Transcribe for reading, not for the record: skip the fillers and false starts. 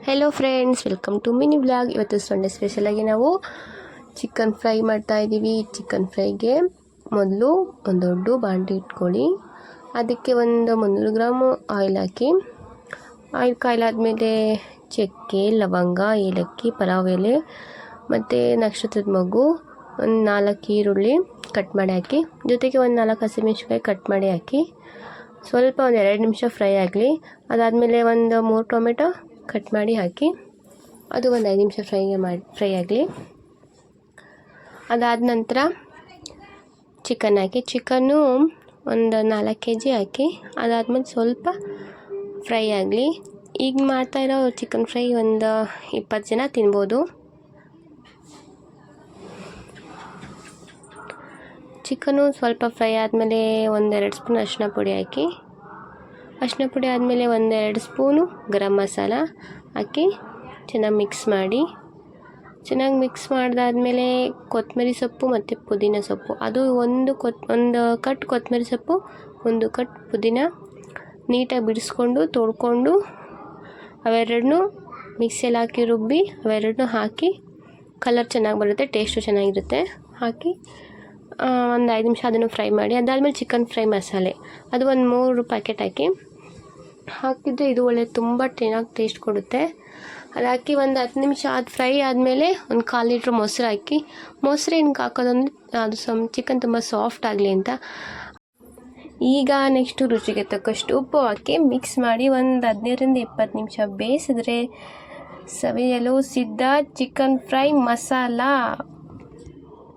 Hello friends, welcome to mini vlog. ಇವತ್ತು Sunday ಸ್ಪೆಷಲಾಗಿ ನಾವು ಚಿಕನ್ ಫ್ರೈ ಮಾಡ್ತಾಯಿದ್ದೀವಿ. ಚಿಕನ್ ಫ್ರೈಗೆ ಮೊದಲು ಒಂದು ದೊಡ್ಡ ಬಾಂಡ್ಲಿ ಇಟ್ಕೊಳ್ಳಿ. ಅದಕ್ಕೆ ಒಂದು 300 ಗ್ರಾಮ್ ಆಯಿಲ್ ಹಾಕಿ. ಆಯಿಲ್ ಕಾಯಿಲಾದ್ಮೇಲೆ ಚಕ್ಕೆ, ಲವಂಗ, ಏಲಕ್ಕಿ, ಪಲಾವ್ ಎಲೆ ಮತ್ತು ನಕ್ಷತ್ರದ ಮಗು, ಒಂದು 4 ಈರುಳ್ಳಿ ಕಟ್ ಮಾಡಿ ಹಾಕಿ, ಜೊತೆಗೆ ಒಂದು 4 ಹಸಿಮೆಣಸಿನ್ಕಾಯಿ ಕಟ್ ಮಾಡಿ ಹಾಕಿ. ಸ್ವಲ್ಪ ಒಂದು 2 ನಿಮಿಷ ಫ್ರೈ ಆಗಲಿ. ಅದಾದಮೇಲೆ ಒಂದು 3 ಟೊಮೆಟೊ ಕಟ್ ಮಾಡಿ ಹಾಕಿ, ಅದು ಒಂದು 5 ನಿಮಿಷ ಫ್ರೈ ಆಗಲಿ. ಅದಾದ ನಂತರ ಚಿಕನ್ ಹಾಕಿ, ಚಿಕನ್ನು ಒಂದು 4 kg ಹಾಕಿ, ಅದಾದಮೇಲೆ ಸ್ವಲ್ಪ ಫ್ರೈ ಆಗಲಿ. ಈಗ ಮಾಡ್ತಾಯಿರೋ ಚಿಕನ್ ಫ್ರೈ ಒಂದು 20 ಜನ ತಿನ್ಬೋದು. ಚಿಕನು ಸ್ವಲ್ಪ ಫ್ರೈ ಆದಮೇಲೆ 1-2 ಸ್ಪೂನ್ ಅರಿಶಿನ ಪುಡಿ ಹಾಕಿ, ಅರಿಶಿನ ಪುಡಿ ಆದಮೇಲೆ 1-2 ಸ್ಪೂನು ಗರಂ ಮಸಾಲ ಹಾಕಿ ಚೆನ್ನಾಗಿ ಮಿಕ್ಸ್ ಮಾಡಿ. ಚೆನ್ನಾಗಿ ಮಿಕ್ಸ್ ಮಾಡಿದಾದ್ಮೇಲೆ ಕೊತ್ತಂಬರಿ ಸೊಪ್ಪು ಮತ್ತು ಪುದೀನ ಸೊಪ್ಪು, ಅದು ಒಂದು ಕಟ್ ಕೊತ್ತಂಬರಿ ಸೊಪ್ಪು, 1 ಕಟ್ ಪುದೀನ ನೀಟಾಗಿ ಬಿಡಿಸ್ಕೊಂಡು ತೊಳ್ಕೊಂಡು ಅವೆರಡನ್ನೂ ಮಿಕ್ಸಿಯಲ್ಲಿ ಹಾಕಿ ರುಬ್ಬಿ ಅವೆರಡನ್ನೂ ಹಾಕಿ, ಕಲರ್ ಚೆನ್ನಾಗಿ ಬರುತ್ತೆ, ಟೇಸ್ಟು ಚೆನ್ನಾಗಿರುತ್ತೆ. ಹಾಕಿ ಒಂದು 5 ನಿಮಿಷ ಅದನ್ನು ಫ್ರೈ ಮಾಡಿ. ಅದಾದಮೇಲೆ ಚಿಕನ್ ಫ್ರೈ ಮಸಾಲೆ, ಅದು ಒಂದು 3 ಪ್ಯಾಕೆಟ್ ಹಾಕಿದರೆ ಇದು ಒಳ್ಳೆ ತುಂಬ ಚೆನ್ನಾಗಿ ಟೇಸ್ಟ್ ಕೊಡುತ್ತೆ. ಅದು ಹಾಕಿ ಒಂದು 10 ನಿಮಿಷ ಫ್ರೈ ಆದಮೇಲೆ ಒಂದು 1/4 ಲೀಟ್ರ್ ಮೊಸರು ಹಾಕಿ. ಮೊಸರು ಏನಕ್ಕೆ ಹಾಕೋದಂದ್ರೆ ಅದು ಚಿಕನ್ ತುಂಬ ಸಾಫ್ಟ್ ಆಗಲಿ ಅಂತ. ಈಗ ನೆಕ್ಸ್ಟು ರುಚಿಗೆ ತಕ್ಕಷ್ಟು ಉಪ್ಪು ಹಾಕಿ ಮಿಕ್ಸ್ ಮಾಡಿ ಒಂದು 15-20 ನಿಮಿಷ ಬೇಯಿಸಿದ್ರೆ ಸವಿಯಲು ಸಿದ್ಧ ಚಿಕನ್ ಫ್ರೈ ಮಸಾಲ.